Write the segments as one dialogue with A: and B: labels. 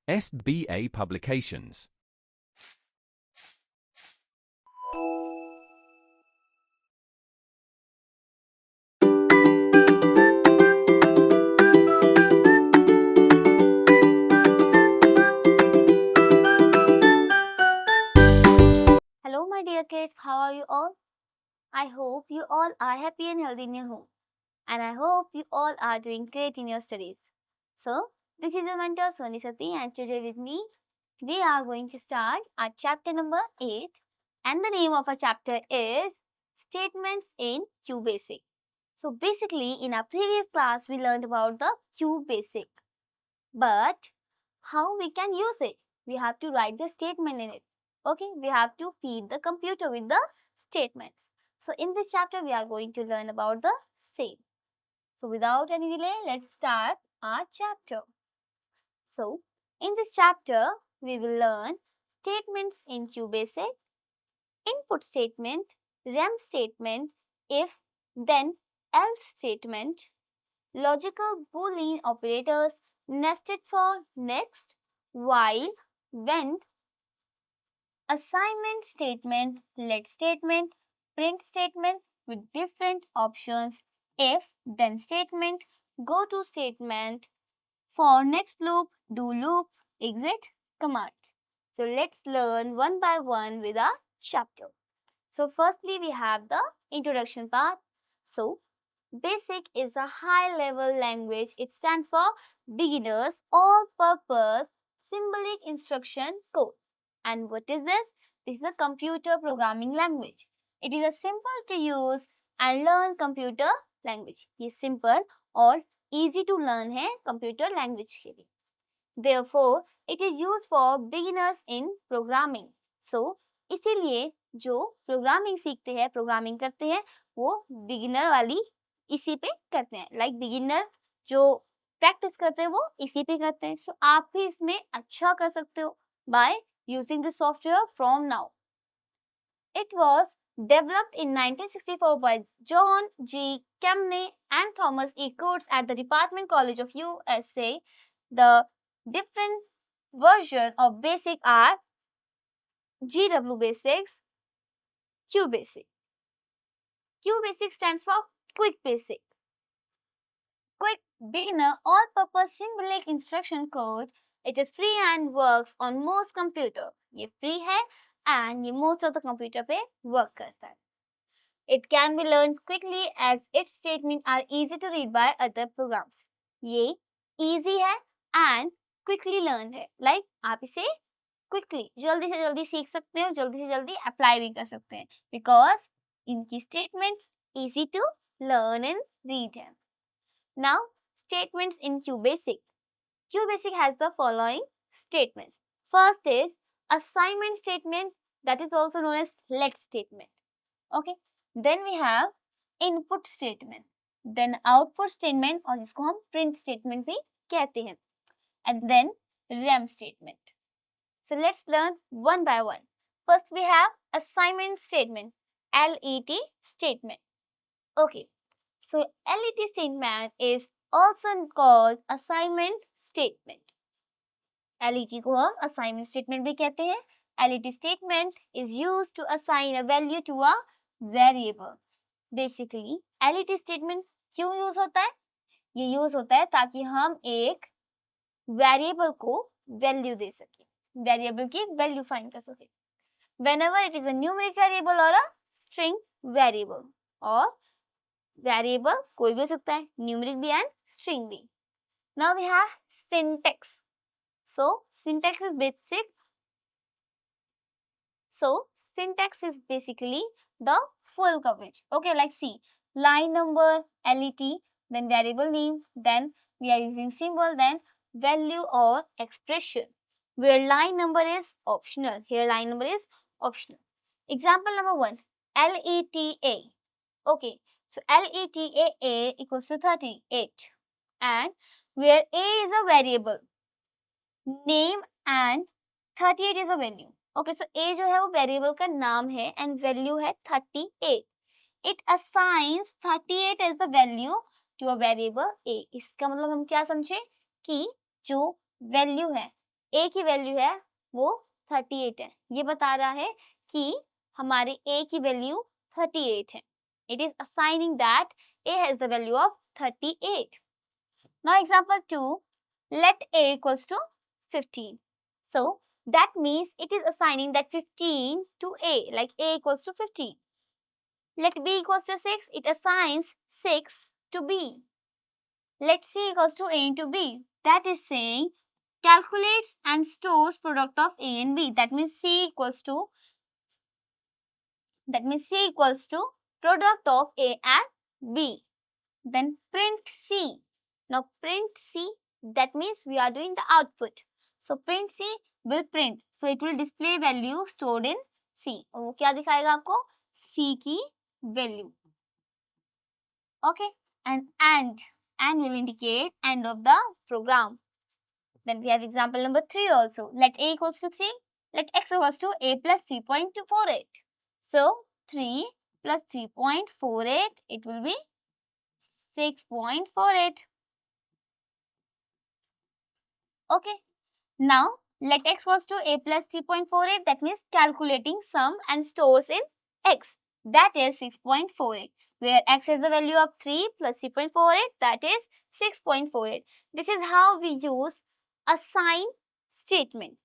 A: SBA Publications.
B: Hello, my dear kids. How are you all? I hope you all are happy and healthy in your home. And I hope you all are doing great in your studies. So, this is your mentor Soni Sati, and today with me, we are going to start our chapter number 8. And the name of our chapter is Statements in Q Basic. So, basically, in our previous class, we learned about the Q Basic. But how we can use it? We have to write the statement in it. Okay, we have to feed the computer with the statements. So in this chapter, we are going to learn about the same. So without any delay, let's start our chapter. So in this chapter, we will learn statements in QBasic, input statement, rem statement, if, then, else statement, logical Boolean operators, nested for, next, while, when, assignment statement, let statement, print statement with different options, if, then statement, go to statement, for next loop, do loop, exit commands. So let's learn one by one with our chapter. So firstly we have the introduction part. So Basic is a high level language. It stands for beginners all purpose symbolic instruction code. And what is this? This is a computer programming language. It is a simple to use and learn computer language. ये simple और easy to learn है computer language के लिए. Therefore, it is used for beginners in programming. So, इसीलिए जो programming सीखते हैं, programming करते हैं, वो बिगिनर वाली इसी पे करते हैं. लाइक बिगिनर जो प्रैक्टिस करते हैं वो इसी पे करते हैं. सो आप भी इसमें अच्छा कर सकते हो by using this software from now. It was developed in 1964 by John G. Kemney and Thomas E. Coates at the Department College of USA. The different version of BASIC are GW Basics, Q Basic. Q Basic stands for Quick Basic. Quick beginner all-purpose symbolic instruction code. It is free and works on most computer. ये free है and ये most of the computer पे work करता है. It can be learned quickly as its statements are easy to read by other programs. ये easy है and quickly learned है. Like आप इसे quickly जल्दी से जल्दी सीख सकते हो, जल्दी से जल्दी apply भी कर सकते हैं. Because इनकी statement easy to learn and read है. Now, statements in QBasic. QBasic has the following statements. First is assignment statement, that is also known as let statement. Okay. Then we have input statement. Then output statement और जिसको हम print statement भी कहते हैं. And then rem statement. So let's learn one by one. First we have assignment statement, LET statement. Okay. So LET statement is also called assignment statement. LET को हम assignment statement भी कहते हैं. LET statement is used to assign a value to a variable. Basically, LET statement क्यों use होता है? ये use होता है ताकि हम एक variable को value दे सकें. Variable की value find कर सकें. Whenever it is a numeric variable or a string variable और variable कोई भी हो सकता है, numeric भी and string भी. Now we have syntax. So syntax is basic. So syntax is basically the full coverage. Okay, like see, line number, LET, then variable name, then we are using symbol, then value or expression. Where line number is optional. Here line number is optional. Example number 1, LETA. Okay, so LETA equals to 38. And where A is a variable, name and 38 is a value. Okay, so A जो है वो variable का नाम है and value है 38. It assigns 38 as the value to a variable A. इसका मतलब हम क्या समझे कि जो value है a की वैल्यू है वो 38 है, ये बता रहा है कि हमारे a की वैल्यू 38 है. It is assigning that a has the value of 38. Now example 2, let a equals to 15. So that means it is assigning that 15 to a, like a equals to 15. Let b equals to 6, it assigns 6 to b. Let c equals to a into b. That is saying calculates and stores product of a and b. That means c equals to product of a and b. Then print c. Now print c, that means we are doing the output. So print c will print. So it will display value stored in c. और वो क्या दिखाएगा आपको? c की value. Okay. And will indicate end of the program. Then we have example number 3 also. Let a equals to 3. Let x equals to a plus 3.48. So 3 plus 3.48, it will be 6.48. Okay. Now let x equals to a plus 3.48. That means calculating sum and stores in x. That is 6.48. Where x is the value of 3 plus 3.48. That is 6.48. This is how we use assignment statement.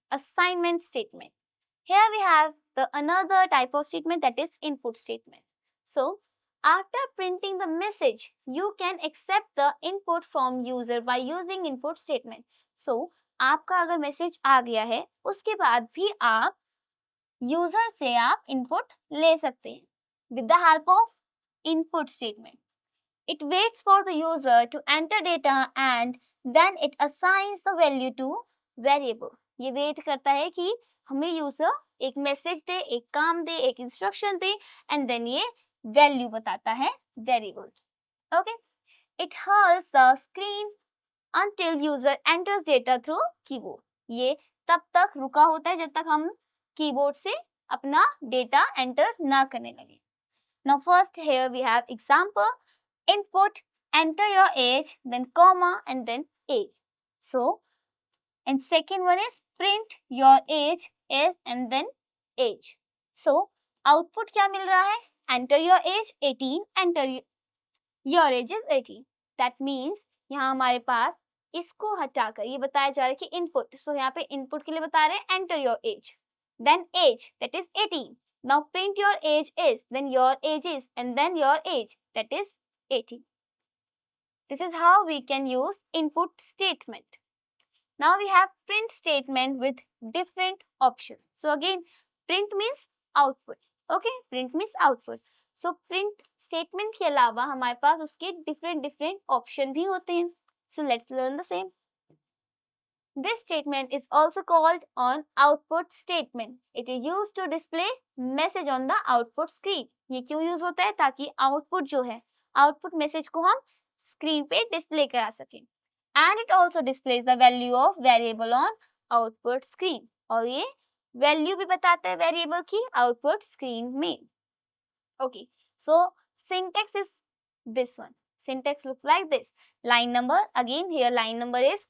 B: Here we have the another type of statement, that is input statement. So after printing the message, you can accept the input from user by using input statement. So आपका अगर message आ गया है उसके बाद भी आप user से आप इनपुट ले सकते हैं with the help of input statement. It waits for the user to enter data and then it assigns the value to variable. ये वेट करता है कि हमें यूजर एक मैसेज दे, एक काम दे, एक इंस्ट्रक्शन दे एंड देन ये वैल्यू बताता है variable. Okay. It holds the screen until user enters data through keyboard. ये तब तक रुका होता है जब तक हम कीबोर्ड से अपना डेटा एंटर ना करने लगे. Now first here we have example. Input, enter your age, then comma and then age. So and second one is print your age is and then age. So output क्या मिल रहा है? Enter your age 18, enter your age is 18. That means यहाँ हमारे पास इसको हटाकर ये बताया जा रहा है कि इनपुट. सो यहाँ पे इनपुट के लिए बता रहे हैं enter your age, then age that is 18. Now print your age is, then your age is and then your age that is 18. This is how we can use input statement. Now we have print statement with different options. So again print means output. Okay, print means output. So print statement के अलावा हमारे पास उसके different option भी होते हैं. So let's learn the same. This statement is also called on output statement. It is used to display message on the output screen. ये क्यों use होता है? ताकि आउटपुट जो है, आउटपुट मैसेज को हम स्क्रीन पे डिस्प्ले करा सकें. And it also displays the value of variable on output screen. और ये वैल्यू भी बताता है वेरिएबल की आउटपुट स्क्रीन में. Okay, so syntax is this one. Syntax look like this. Line number, again here line number is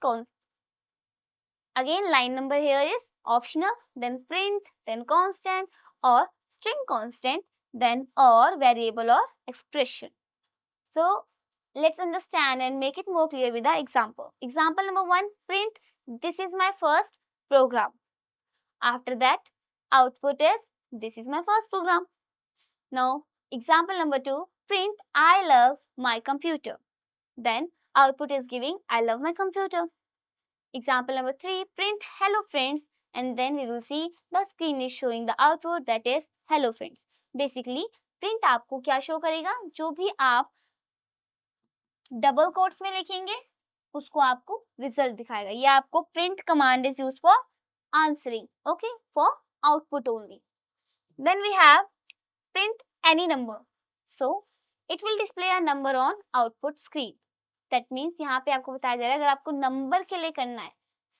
B: line number here is optional, then print, then constant or string constant, then or variable or expression. So let's understand and make it more clear with the example. Example number 1, print this is my first program. After that output is this is my first program. Now example number 2, print I love my computer. Then output is giving I love my computer. Example number 3, print hello friends and then we will see the screen is showing the output that is hello friends. Basically print आपको क्या show करेगा? जो भी आप double quotes में लिखेंगे उसको आपको रिजल्ट दिखाएगा. ये आपको print command is used for answering, okay, for output only. Then we have print any number. So it will display a number on output screen. That means यहाँ पे आपको बताया जा रहा है अगर आपको नंबर के लिए करना है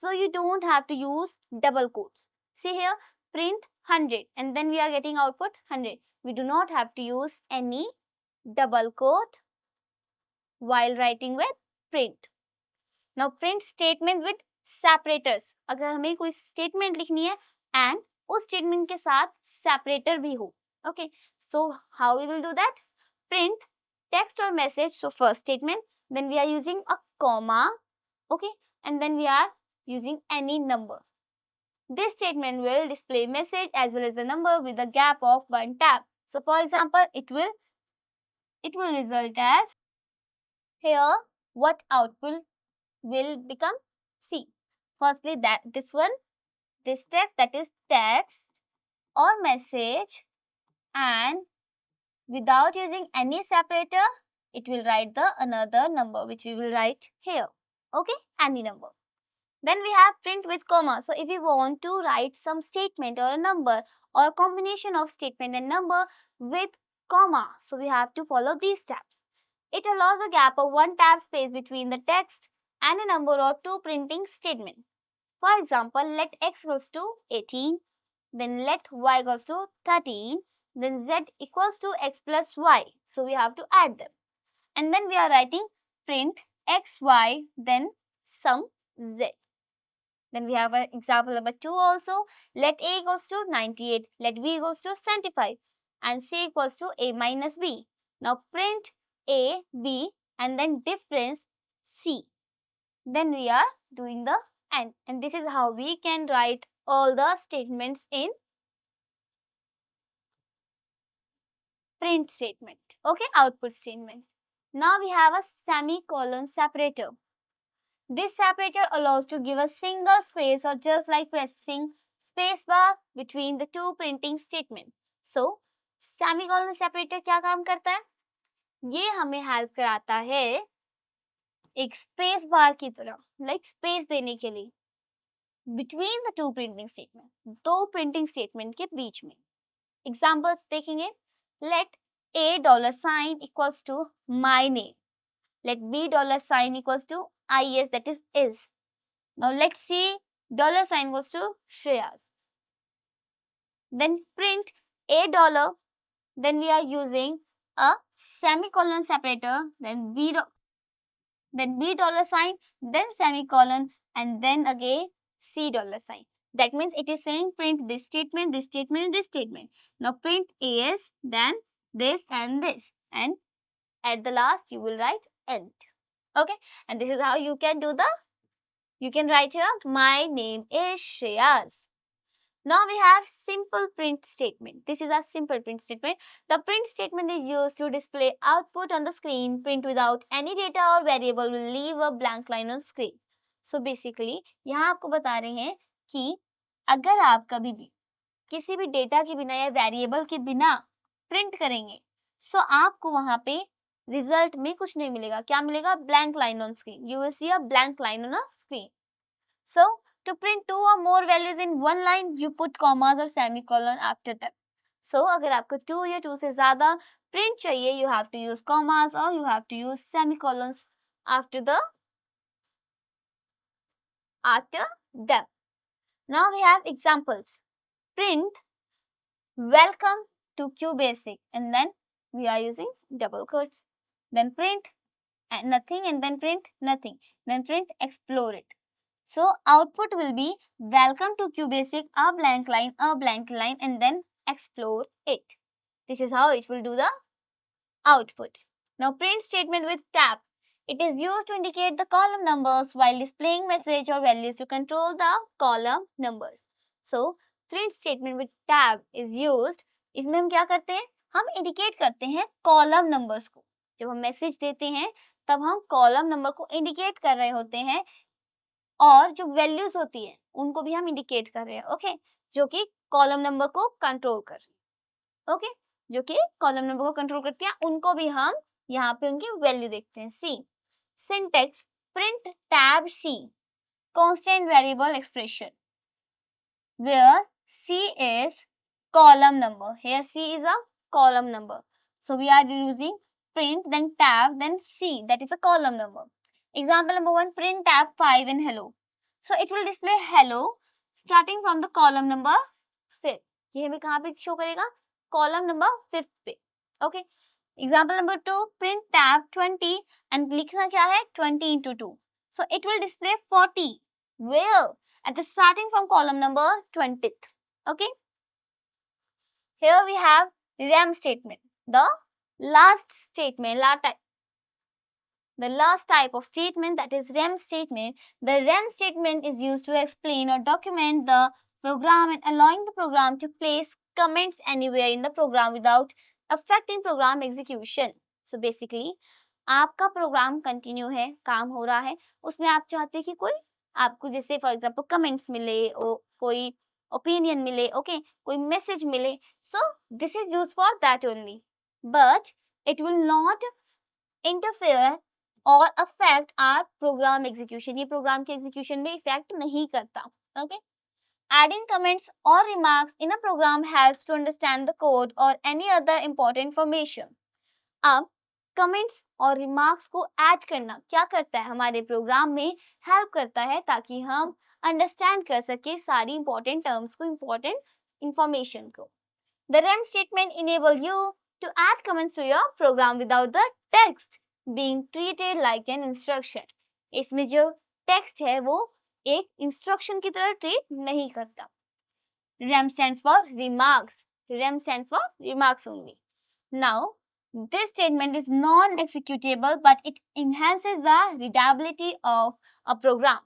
B: so you don't have to use double quotes. See here print 100 and then we are getting output 100. We do not have to use any double quote while writing with print. Now print statement with separators, अगर हमें कोई statement लिखनी है and उस statement के साथ separator भी हो. Okay, so how we will do that? Print text or message. So first statement, then we are using a comma, okay, and then we are using any number. This statement will display message as well as the number with a gap of one tab. So for example, it will result as here. What output will become? See, firstly that this text, that is text or message, and without using any separator, it will write the another number which we will write here. Okay, any number. Then we have print with comma. So if we want to write some statement or a number or a combination of statement and number with comma, so we have to follow these steps. It allows a gap of one tab space between the text and a number or two printing statement. For example, let x equals to 18, then let y equals to 13, then z equals to x plus y. So we have to add them. And then we are writing print x, y, then sum z. Then we have an example number 2 also. Let a equals to 98, let b equals to 75, and c equals to a minus b. Now print a, b, and then difference c. Then we are doing the AND. And this is how we can write all the statements in print statement. Okay, output statement. Now we have a semicolon separator. This separator allows to give a single space or just like pressing space bar between the two printing statement. So, semicolon separator क्या काम करता है? ये हमें help कराता है एक space bar की तरह, लाइक स्पेस देने के लिए between the two printing statement, दो प्रिंटिंग स्टेटमेंट के बीच में. एग्जांपल्स देखेंगे. Let a dollar sign equals to my name. Let b dollar sign equals to is, that is. Now let's see dollar sign equals to Shreya's. Then print a dollar. Then we are using a semicolon separator. Then b dollar sign. Then semicolon. And then again c dollar sign. That means it is saying print this statement, this statement, this statement. Now print is, then this and this. And at the last you will write end. Okay, and this is how you can do you can write here my name is Shreyas. Now we have simple print statement. This is a simple print statement. The print statement is used to display output on the screen. Print without any data or variable will leave a blank line on screen. So basically यहाँ आपको बता रहे हैं कि अगर आप कभी भी किसी भी डेटा के बिना या वेरिएबल के बिना प्रिंट करेंगे, सो आपको वहां पे रिजल्ट में कुछ नहीं मिलेगा. क्या मिलेगा? Blank line on screen. You will see a blank line on a screen. So to print two or more values in one line, you put commas और सेमीकोलन आफ्टर दैट. सो अगर आपको 2 या 2 से ज्यादा प्रिंट चाहिए, you have to use commas और you have to use semicolons after them. Now we have examples. Print welcome to QBasic, and then we are using double quotes. Then print nothing, and then print nothing. Then print explore it. So output will be welcome to QBasic, a blank line, and then explore it. This is how it will do the output. Now print statement with tab. It is used to indicate the column numbers while displaying message or values to control the column numbers. So print statement with tab is used. इसमें हम क्या करते हैं? हम indicate करते हैं column numbers को. जब हम मैसेज देते हैं तब हम कॉलम नंबर को इंडिकेट कर रहे होते हैं, और जो वैल्यूज होती है उनको भी हम इंडिकेट कर रहे हैं. ओके, जो कि कॉलम नंबर को कंट्रोल कर रही है. ओके, जो कि कॉलम नंबर को कंट्रोल करती है, उनको भी हम यहाँ पे उनकी वैल्यू देखते हैं. सी syntax print tab C constant variable expression where C is column number. Here C is a column number. So we are using print, then tab, then C, that is a column number. Example number 1, print tab 5 and hello. So it will display hello starting from the column number 5. ये हमें कहाँ पे show करेगा? Column number 5 पे. Okay, example number 2, print tab 20 and लिखना क्या है? 20 into 2. So it will display 40 Where? At the starting from column number 20th. Okay. Here we have rem statement. The last statement, the last type of statement, that is rem statement. The rem statement is used to explain or document the program and allowing the program to place comments anywhere in the program without affecting program execution. So basically आपका programme continue है, काम हो रहा है, उसमें आप चाहते हैं कि कोई आपको जैसे फॉर एग्जांपल कमेंट्स मिले, कोई ओपिनियन मिले, ओके, कोई मैसेज मिले, so this is used for that only, but it will not interfere और अफेक्ट आर प्रोग्राम एग्जीक्यूशन. ये प्रोग्राम के एग्जीक्यूशन में इफेक्ट नहीं करता. Okay. Adding comments or remarks in a program helps to understand the code or any other important information. अब comments और remarks को add करना क्या करता है, हमारे प्रोग्राम में हेल्प करता है ताकि हम अंडरस्टैंड कर सके सारी इंपॉर्टेंट टर्म्स को, इंपॉर्टेंट इंफॉर्मेशन को. The REM statement enable you to add comments to your program without the text being treated like an instruction. इसमें जो टेक्स्ट है वो एक इंस्ट्रक्शन की तरह ट्रीट नहीं करता. REM stands for remarks. REM stands for remarks only. Now this statement is non-executable but it enhances the readability of a program.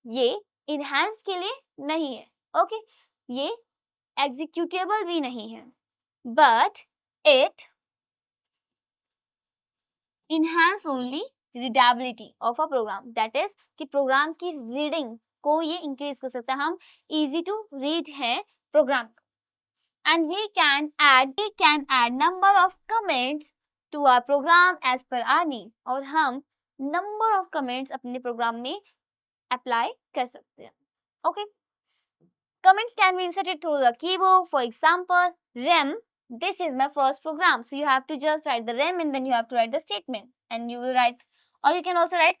B: ये enhance के लिए नहीं है, okay? ये executable भी नहीं है, but it enhance only readability of a program. That is कि program की reading को ये increase कर सकता है. हम easy to read है program. And we can add number of comments to our program as per our need. और हम number of comments अपने program में apply कर सकते हैं. Okay. Comments can be inserted through the keyboard. For example, rem. This is my first program, so you have to just write the rem and then you have to write the statement, and you will write, or you can also write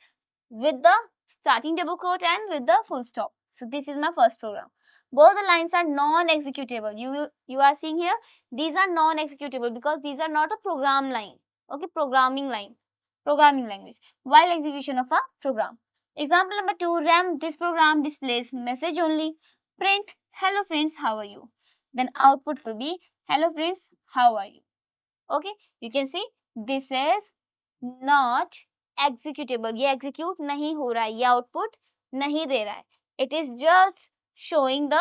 B: with the starting double quote and with the full stop. So this is my first program. Both the lines are non-executable. You are seeing here, these are non-executable because these are not a program line. Okay, programming language. While execution of a program. Example number 2, rem. This program displays message only. Print, hello friends, how are you? Then output will be, hello friends, how are you? Okay, you can see this is not executable. ये execute नहीं हो रहा है, ये output नहीं दे रहा है. It is just showing the,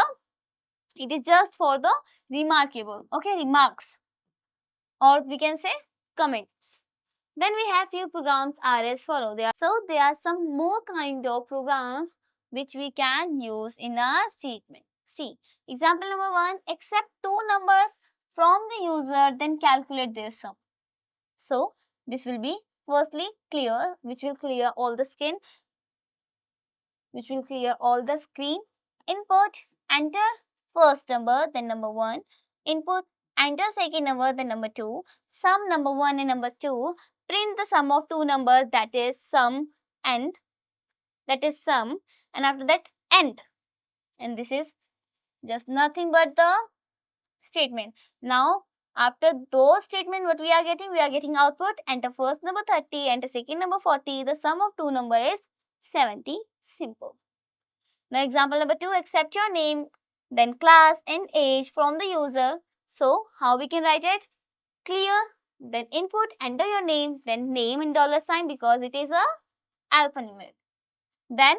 B: it is just for the remarkable, okay, remarks, or we can say comments. Then we have few programs are as follow. There are some more kind of programs which we can use in our statement. See, example number 1, accept two numbers from the user, then calculate their sum. So this will be firstly clear, which will clear all the screen. Input, enter first number, then number 1. Input, enter second number, then number 2. Sum number 1 and number 2. Print the sum of two numbers, that is sum, and after that end. And this is just nothing but the statement. Now after those statement, what we are getting? We are getting output, enter first number 30, enter second number 40. The sum of two number is 70. Simple. Now example number 2, accept your name, then class and age from the user. So how we can write it? Clear, then input, enter your name, then name in $sign because it is a alphanumeric. Then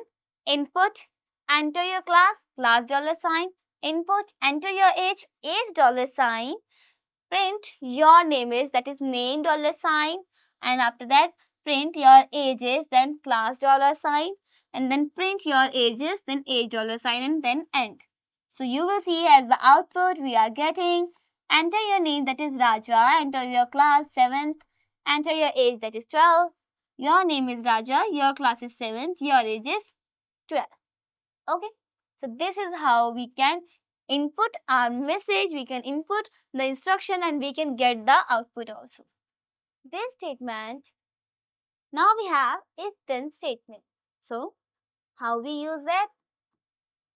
B: input, enter your class $sign. Input, enter your age $sign. Print your name is, that is name $sign, and after that print your ages, then class $sign, and then print your ages, then age $sign, and then end. So you will see as the output we are getting, enter your name, that is Raja, enter your class 7th, enter your age, that is 12. Your name is Raja, your class is 7th, your age is 12. Okay, so this is how we can input our message, we can input the instruction, and we can get the output also. This statement, now we have if then statement. So how we use that?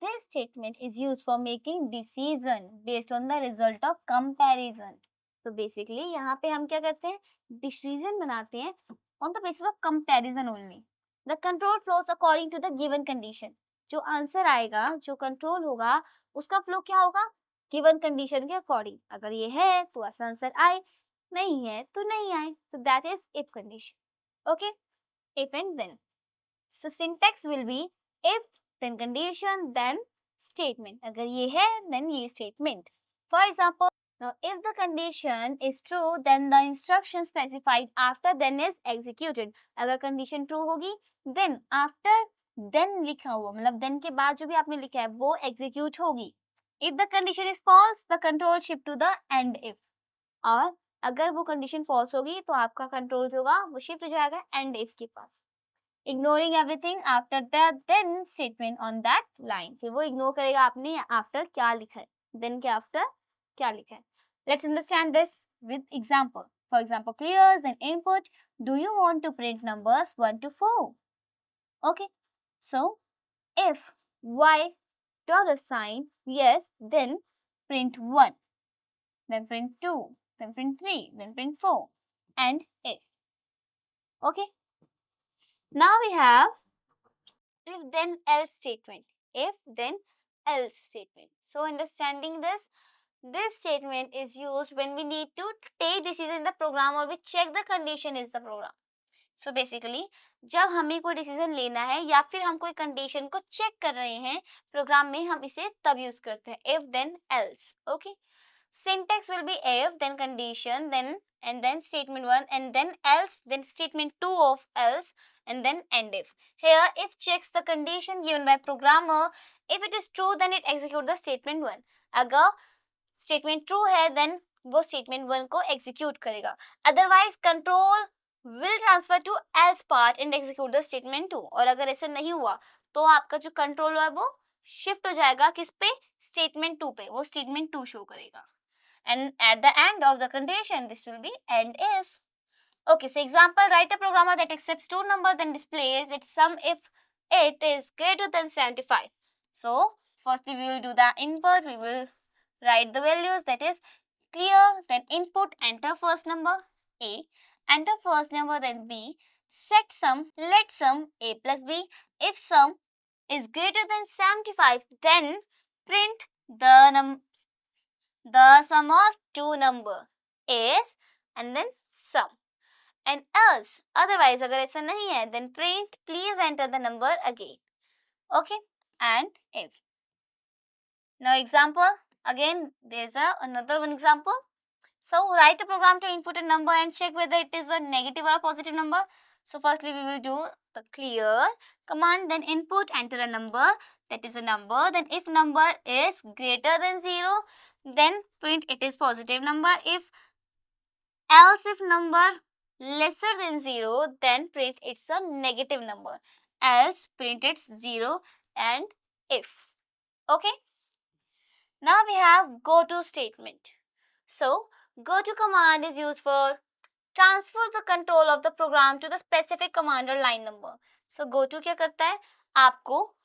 B: This statement is used for making decision based on the result of comparison. So basically यहाँ पे हम क्या करते हैं? Decision बनाते हैं on the basis of comparison only. The control flows according to the given condition. जो answer आएगा, जो कंट्रोल होगा, उसका फ्लो क्या होगा, गिवन कंडीशन के अकॉर्डिंग। अगर ये है तो ऐसा आंसर आए, नहीं है तो नहीं आए। So that is if condition. Okay, if and then. So syntax will be if, then condition, then statement. अगर ये है then ये statement. For example, now if the condition is true then the instruction specified after then is executed. अगर condition true होगी then after then लिखा हुआ मतलब then के बाद जो भी आपने लिखा है वो execute होगी. If the condition is false, the control shift to the end if. और अगर वो कंडीशन फॉल्स होगी तो आपका कंट्रोल जो होगा वो शिफ्ट हो जाएगा एंड इफ के पास. Ignoring everything after that then statement on that line. फिर वो इग्नोर करेगा आपने आफ्टर क्या लिखा है, देन के आफ्टर क्या लिखा है. Let's understand this with example. For example, clear then input, do you want to print numbers 1 to 4? Okay, so if y dollar sign yes, then print 1, then print 2, then print 3, then print 4, and if. Okay. Now we have if then else statement. If then else statement. So understanding this statement is used when we need to take decision in the program or we check the condition is the program. So basically जब हमें कोई decision लेना है या फिर हम कोई condition को चेक कर रहे हैं प्रोग्राम में, हम इसे तब यूज करते हैं if then else. Okay. Syntax will be if, then condition, then and then statement 1, and then else, then statement 2 of else, and then end if. Here if checks the condition given by programmer. If it is true then it execute the statement 1. अगर statement true है then वो statement 1 को execute करेगा. Otherwise control will transfer to else part and execute the statement 2. और अगर ऐसा नहीं हुआ तो आपका जो control है वो shift हो जाएगा किस पे, statement 2 पे. वो statement 2 show करेगा. And at the end of the condition, this will be end if. Okay, so example, write a programmer that accepts two numbers then displays its sum if it is greater than 75. So, firstly we will do the input, we will write the values, that is clear, then input, enter first number A, enter first number then B, set sum, let sum A plus B. If sum is greater than 75, then print the sum of two number is and then sum. And else, otherwise अगर ऐसा नहीं है then print please enter the number again. Okay, and if. Now example, again there is another one example. So write a program to input a number and check whether it is a negative or a positive number. So firstly we will do the clear command, then input, enter a number, that is a number. Then if number is greater than 0, then print it is positive number. If number lesser than 0, then print it's a negative number. Else print it's 0 and if. Okay. Now we have go to statement. So go to command is used for transfer the control of the program to the specific command or line number. So go to क्या करता है, आपको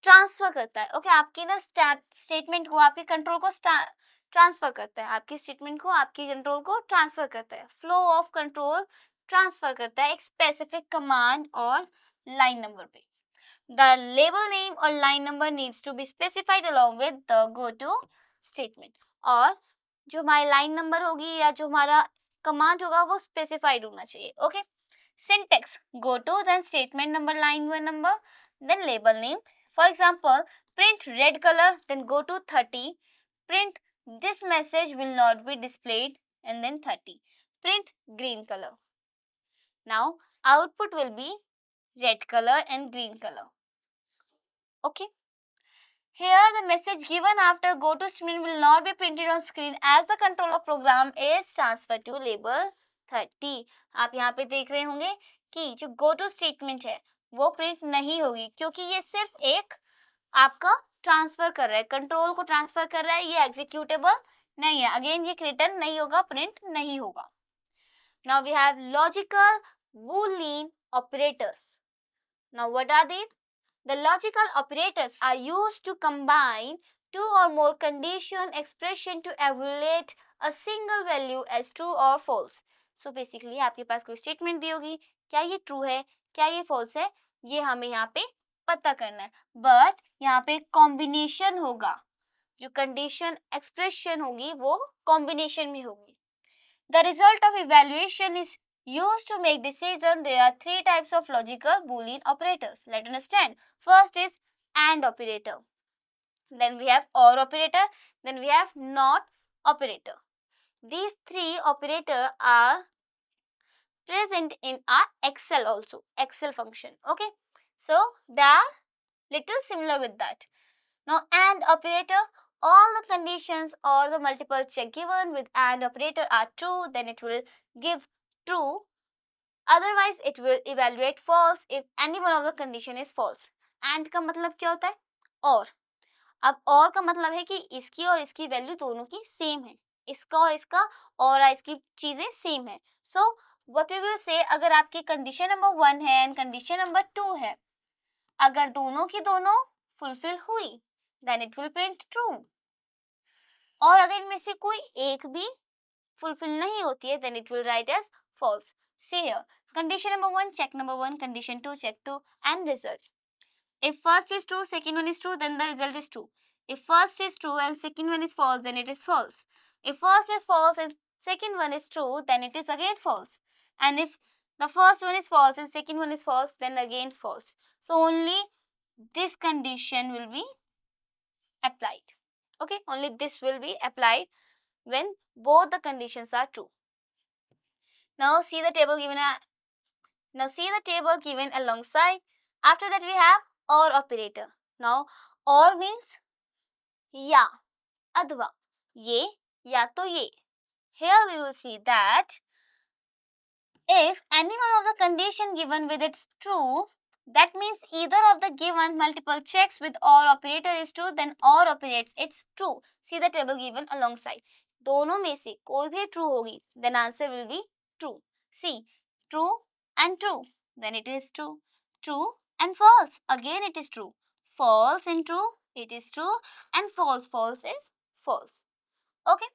B: transfer करता है. Okay, आपकी ना statement को, आपके कंट्रोल को ट्रांसफर करता है, आपकी स्टेटमेंट को, आपकी कंट्रोल को ट्रांसफर करता है. फ्लो ऑफ कंट्रोल ट्रांसफर करता है एक स्पेसिफिक कमांड और लाइन नंबर पे. द लेबल नेम और line number needs to be specified along with the go to statement. और जो हमारी लाइन नंबर होगी या जो हमारा कमांड होगा वो स्पेसिफाइड होना चाहिए. Okay. Syntax go to, then statement number, line number, then label name. For example, print red color, then go to 30. Print this message will not be displayed, and then 30. Print green color. Now output will be red color and green color. Okay. Here the message given after go to statement will not be printed on screen as the control of program is transferred to label 30. आप यहाँ पे देख रहे होंगे कि जो go to statement है वो प्रिंट नहीं होगी क्योंकि ये सिर्फ एक आपका ट्रांसफर कर रहा है, कंट्रोल को ट्रांसफर कर रहा है, ये एग्जीक्यूटेबल नहीं है. अगेन ये रिटर्न नहीं होगा, प्रिंट नहीं होगा. Now we have logical Boolean operators. Now what are these? The logical operators are used to combine two or more condition expression to evaluate a single value as true or false. So basically आपके पास कोई statement दी होगी, क्या ये true है, क्या ये false है, ये हमें यहाँ पे पता करना है, बट यहाँ पे कॉम्बिनेशन होगा, जो कंडीशन एक्सप्रेशन होगी वो कॉम्बिनेशन में होगी. The result of evaluation is used to make decision. There are three types of logical Boolean operators. Let's understand. First is AND operator. Then we have OR operator. Then we have NOT operator. These three operators are present in our Excel also. Excel function. Okay. So they are little similar with that. Now AND operator, all the conditions or the multiple check given with AND operator are true, then it will give true. Otherwise it will evaluate false if any one of the condition is false. AND का मतलब क्या होता है? और. अब और का मतलब है कि इसकी और इसकी वैल्यू दोनों की सेम है. इसका और इसका और इसकी चीजें सेम है. So what we will say, अगर आपकी कंडीशन नंबर 1 है एंड कंडीशन नंबर 2 है, अगर दोनों की दोनों फुलफिल हुई, then it will print true. और अगर इनमें से कोई एक भी फुलफिल नहीं होती है, then it will write as false. See here, condition number 1 check number 1, condition 2 check 2, and result. If first is true, second one is true, then the result is true. If first is true and second one is false, then it is false. If first is false and second one is true, then it is again false. And if the first one is false and second one is false, then again false. So only this condition will be applied. Okay, only this will be applied when both the conditions are true. Now see the table given alongside. After that we have OR operator. Now OR means या, अथवा, ये या तो ये. Here we will see that if any one of the condition given with it's true, that means either of the given multiple checks with OR operator is true, then OR operates it's true. See the table given alongside. दोनों में से कोई भी true होगी, then answer will be true. See, true and true, then it is true. True and false, again it is true. False and true, it is true. And false is false. Okay.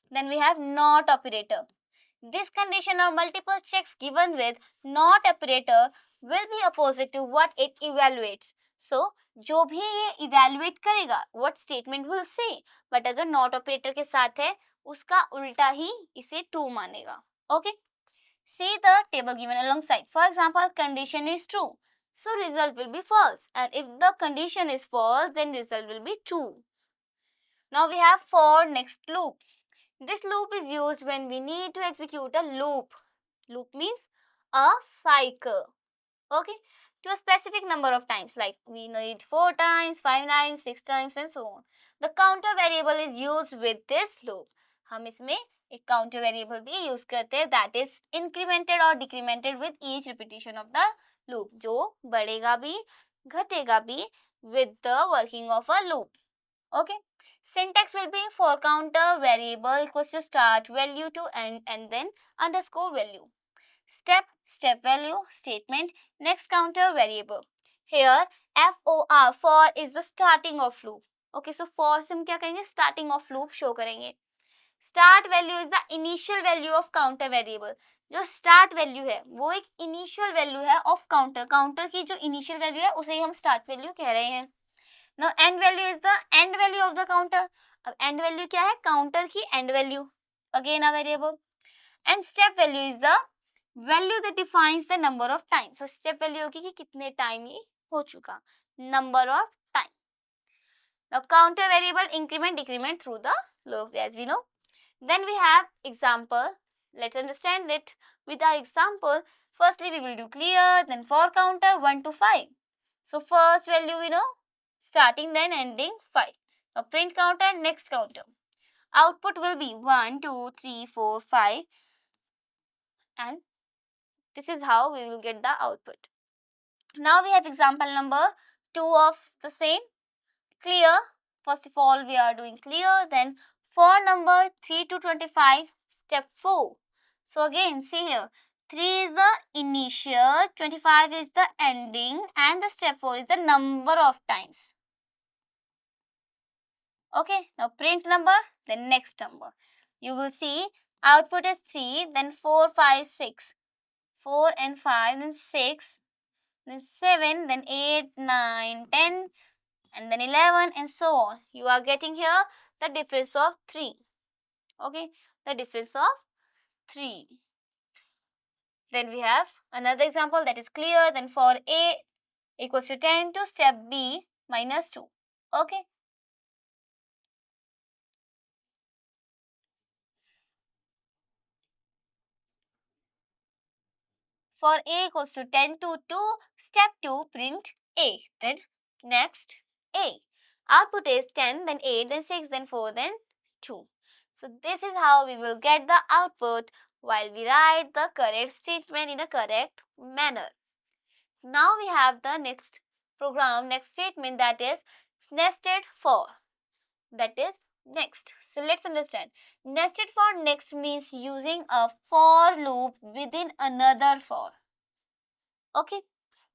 B: Then we have NOT operator. This condition or multiple checks given with NOT operator will be opposite to what it evaluates. So, जो भी ये evaluate करेगा, what statement will say, but अगर NOT operator के साथ है, उसका उल्टा ही इसे true मानेगा. Okay. See the table given alongside. For example, condition is true, so result will be false. And if the condition is false, then result will be true. Now we have for next loop. This loop is used when we need to execute a loop. Loop means a cycle. Okay, to a specific number of times, like we need 4 times, 5 times, 6 times and so on. The counter variable is used with this loop. हम इसमें एक counter variable भी use करते हैं, that is incremented or decremented with each repetition of the loop, जो बढ़ेगा भी घटेगा भी with the working of a loop. Okay, syntax will be for counter variable equals to start value to end and then underscore value. Step value, statement, next counter variable. Here for is the starting of loop. Okay, so for से हम क्या करेंगे, starting of loop show करेंगे. Start value is the initial value of counter variable. जो start value है वो एक initial value है of counter. Counter की जो initial value है उसे ही हम start value कह रहे हैं. Now end value is the end value of the counter. अब end value क्या है, counter की end value. Again a variable. And step value is the value that defines the number of times. So step value होगी कि कितने time ये हो चुका. Number of time. Now counter variable increment decrement through the loop as we know. Then we have example. Let's understand it with our example. Firstly we will do clear, then for counter 1 to 5. So first value we know, starting then ending 5. Now print counter, next counter. Output will be 1, 2, 3, 4, 5 and this is how we will get the output. Now we have example number 2 of the same. Clear. First of all we are doing clear, then for number 3 to 25, step 4. So again see here, 3 is the initial, 25 is the ending and the step 4 is the number of times. Okay, now print number, then next number. You will see output is 3, then 4, 5, 6. 4 and 5 and 6. then 7, then 8, 9, 10, and then 11, and so on. You are getting here the difference of 3. Okay, the difference of 3. Then we have another example that is clear. Then for A equals to 10 to step B minus 2. Okay. For A equals to 10 to 2, step 2, print A. Then next A. Output is 10, then 8, then 6, then 4, then 2. So this is how we will get the output while we write the correct statement in a correct manner. Now we have the next program, next statement, that is nested for. That is next. So let's understand. Nested for next means using a for loop within another for. Okay.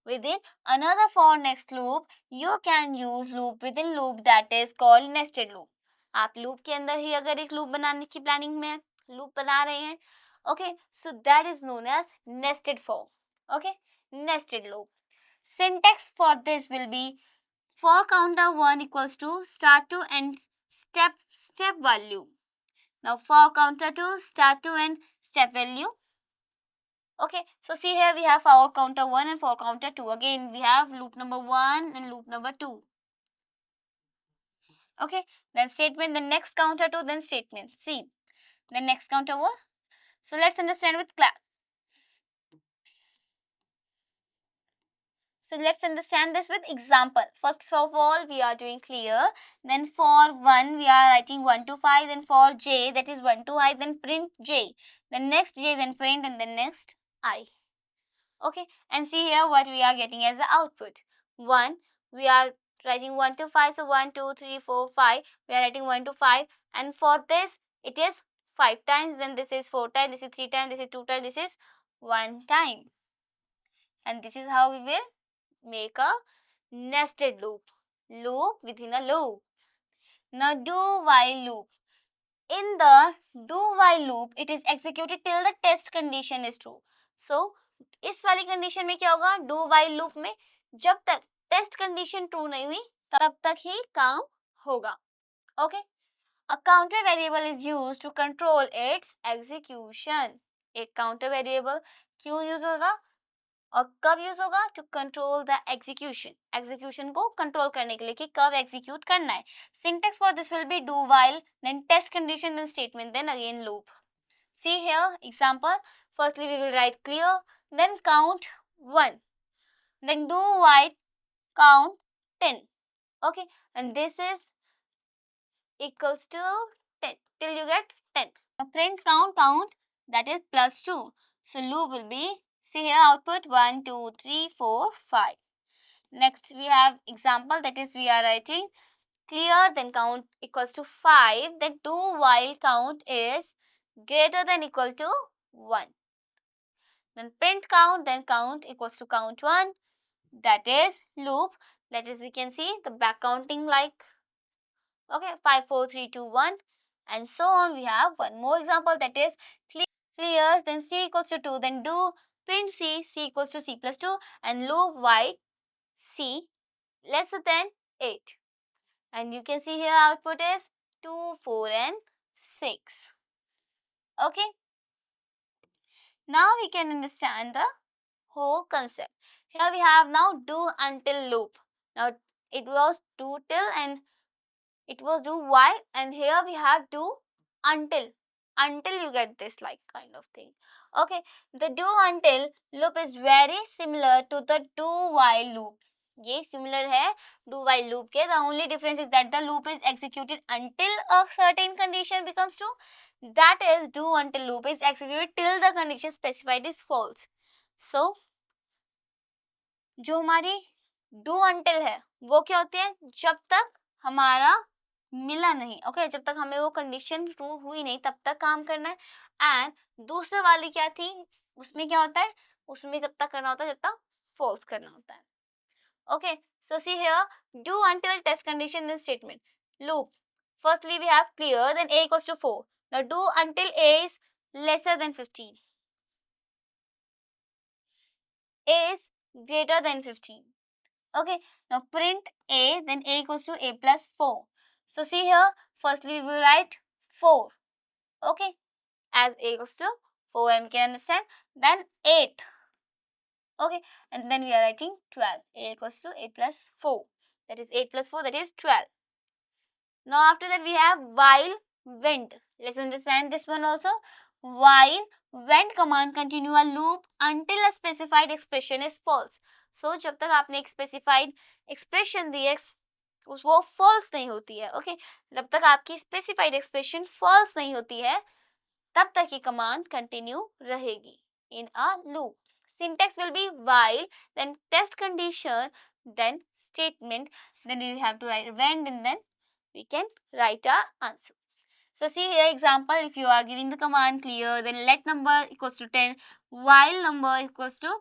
B: Within another for next loop, you can use loop within loop, that is called nested loop. आप loop के अंदर ही अगर एक loop बनाने की planning में loop बना रहे हैं, okay, so that is known as nested for. Okay, nested loop. Syntax for this will be for counter 1 equals to start to end step value. Now for counter 2 start to end step value. Okay, so see here we have for counter 1 and for counter 2. Again we have loop number 1 and loop number 2. Okay, then statement, then next counter 2, then statement. See, then next counter 1. So let's understand with class. So let's understand this with example. First of all, we are doing clear. Then for 1, we are writing 1 to 5. Then for j, that is 1 to I, then print j. Then next j, then print, and then next I. Okay, and see here what we are getting as the output. 1, we are writing 1 to 5. So 1, 2, 3, 4, 5. We are writing 1 to 5. And for this, it is 5 times. Then this is 4 times. This is 3 times. This is 2 times. This is 1 time. And this is how we will make a nested loop. Loop within a loop. Now do while loop. In the do while loop, it is executed till the test condition is true. So इस वाली condition में क्या होगा? Do while loop में जब तक test condition true नहीं हुई तब तक ही काम होगा. Okay, a counter variable is used to control its execution. एक काउंटर वेरिएबल क्यों यूज होगा और कब यूज होगा? To control the execution. Execution को कंट्रोल करने के लिए कि कब एग्जीक्यूट करना है. Syntax for this will be do while, then test condition, then statement, then again loop. See here example. Firstly we will write clear, then count 1, then do while count 10. Okay, and this is equals to 10 till you get 10. Now print count, that is plus 2. So loop will be, see here output 1, 2, 3, 4, 5. Next we have example, that is we are writing clear, then count equals to 5, then do while count is greater than equal to 1. Then print count, then count equals to count 1, that is loop. That is, we can see the back counting like, okay, 5, 4, 3, 2, 1, and so on. We have one more example, that is clears, then c equals to 2, then do print c equals to c plus 2, and loop while c lesser than 8. And you can see here output is 2, 4, and 6. Okay. Now we can understand the whole concept. Here we have now do until loop. Now it was do till and it was do while, and here we have do until you get this like kind of thing. Okay, the do until loop is very similar to the do while loop. ये similar है do while loop के. The only difference is that the loop is executed until a certain condition becomes true. That is, do until loop is executed till the condition specified is false. So जो हमारी do until है वो क्या होती है? जब तक हमारा मिला नहीं, ओके, जब तक हमें वो कंडीशन ट्रू हुई नहीं तब तक काम करना है. एंड दूसरे वाली क्या थी, उसमें क्या होता है? उसमें जब तक करना होता है जब तक फॉल्स करना होता है. Okay, so see here do until test condition then statement loop. Firstly we have clear, then a equals to 4. Now do until a is lesser than 15. A is greater than 15. Okay, now print a, then a equals to a plus 4. So see here, firstly we will write 4, okay, as a equals to 4, and we can understand. Then 8, okay, and then we are writing 12, a equals to a plus 4, that is 8 plus 4, that is 12. Now after that we have while went. Let's understand this one also. While went command continue a loop until a specified expression is false. So जब तक आपने एक specified expression दी है वो false नहीं होती है, okay? जब तक आपकी specified expression false नहीं होती है तब तक ये command continue रहेगी in a loop. Syntax will be while, then test condition, then statement, then we have to write when, and then we can write our answer. So see here example, if you are giving the command clear, then let number equals to 10, while number equals to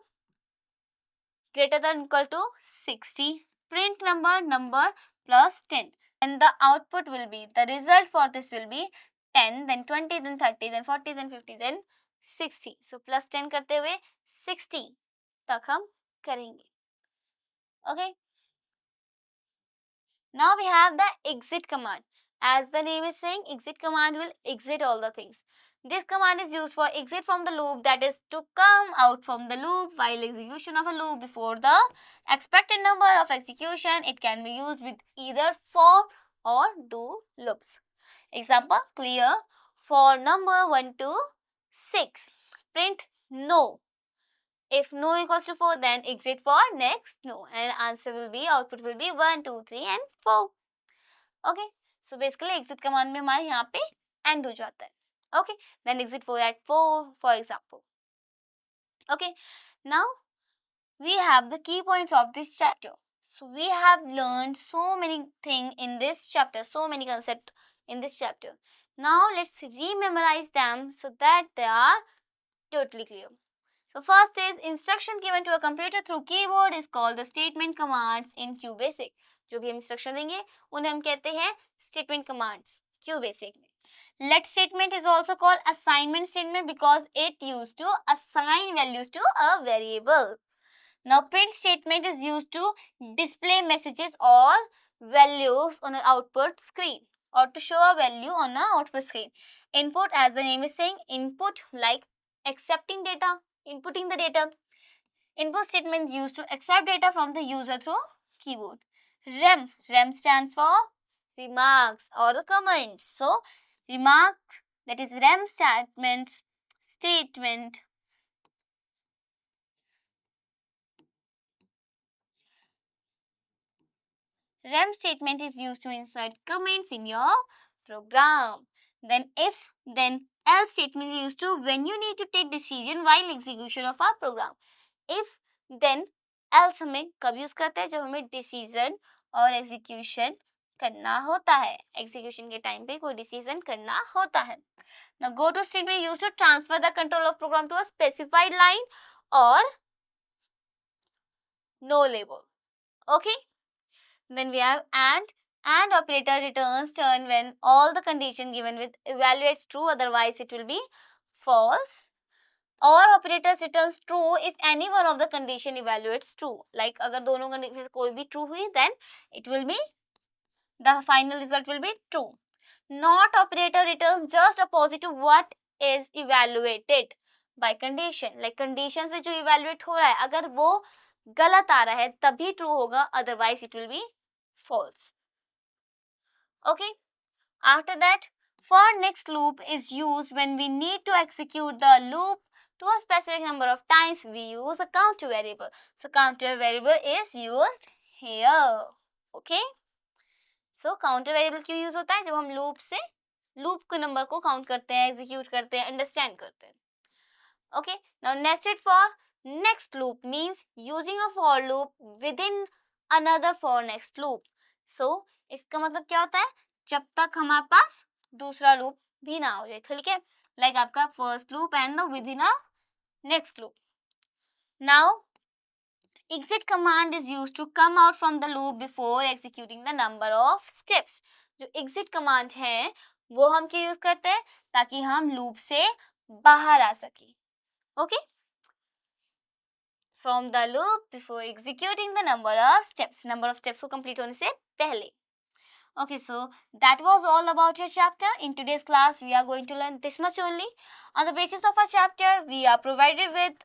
B: greater than equal to 60, print number plus 10, and the output will be, the result for this will be 10, then 20, then 30, then 40, then 50, then 60. So plus 10 करते हुए 60 तक हम करेंगे. Okay. Now we have the exit command. As the name is saying, exit command will exit all the things. This command is used for exit from the loop, that is to come out from the loop while execution of a loop before the expected number of execution. It can be used with either for or do loops. Example, clear for number 1 to 6. Print no. If no equals to 4, then exit for next no, and answer will be, output will be 1, 2, 3 and 4. Okay, so basically exit command में हमारे यहाँ पे end हो जाता है. Okay, then exit 4 at 4 for example. Okay, now we have the key points of this chapter. So we have learned so many things in this chapter, so many concepts in this chapter. Now let's rememorize them so that they are totally clear. So first is instruction given to a computer through keyboard is called the statement commands in QBasic. जो भी हम instruction देंगे उन्हें हम कहते हैं statement commands QBasic में. Let statement is also called assignment statement because it used to assign values to a variable. Now print statement is used to display messages or values on an output screen or to show a value on an output screen. Input, as the name is saying, input like accepting data, inputting the data. Input statement is used to accept data from the user through keyboard. Rem stands for remarks or the comments. So remarks, that is rem statement. Rem statement is used to insert comments in your program. Then if, then else statement is used to when you need to take decision while execution of our program. If, then else हमें कब use करते हैं जब हमें decision और execution करना होता है. एग्जीक्यूशन के टाइम पे कोई डिसीजन करना होता है. Now go to statement used to transfer the control of program to a specified line or no label. Okay. Then we have and operator returns turn when all the condition given with evaluates true, otherwise it will be false. Or operators returns true if any one of the condition evaluates true. Like अगर दोनों condition से कोई भी true हुई, then it will be, the final result will be true. Not operator returns just opposite to what is evaluated by condition. Like condition से जो evaluate हो रहा है, अगर वो गलत आ रहा है तभी true होगा, otherwise it will be false. Okay. After that, for next loop is used when we need to execute the loop to a specific number of times. We use a counter variable. So counter variable is used here. Okay. So counter variable क्यों use होता है? जब हम loop के number को count करते हैं, execute करते हैं, understand करते हैं. Okay. Now nested for next loop means using a for loop within another for next loop. So इसका मतलब क्या होता है? जब तक हमारे पास दूसरा लूप भी ना हो जाए. ठीक है, लाइक आपका first loop and with in a next loop. Now exit command is used to come out from the loop before executing the number of steps. जो exit command है वो हम क्यों यूज करते हैं? ताकि हम लूप से बाहर आ सके. Okay. from the loop before executing the number of steps. Number of steps को complete होने से पहले. Okay, so that was all about your chapter. In today's class, we are going to learn this much only. On the basis of our chapter, we are provided with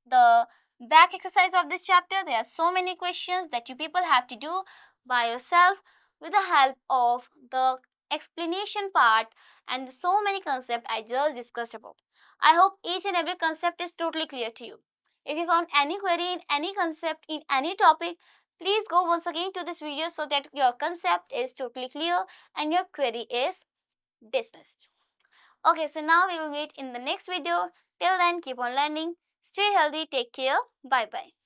B: the back exercise of this chapter. There are so many questions that you people have to do by yourself with the help of the explanation part and so many concepts I just discussed about. I hope each and every concept is totally clear to you. If you found any query in any concept in any topic, please go once again to this video so that your concept is totally clear and your query is dismissed. Okay, so now we will meet in the next video. Till then, keep on learning. Stay healthy. Take care. Bye bye.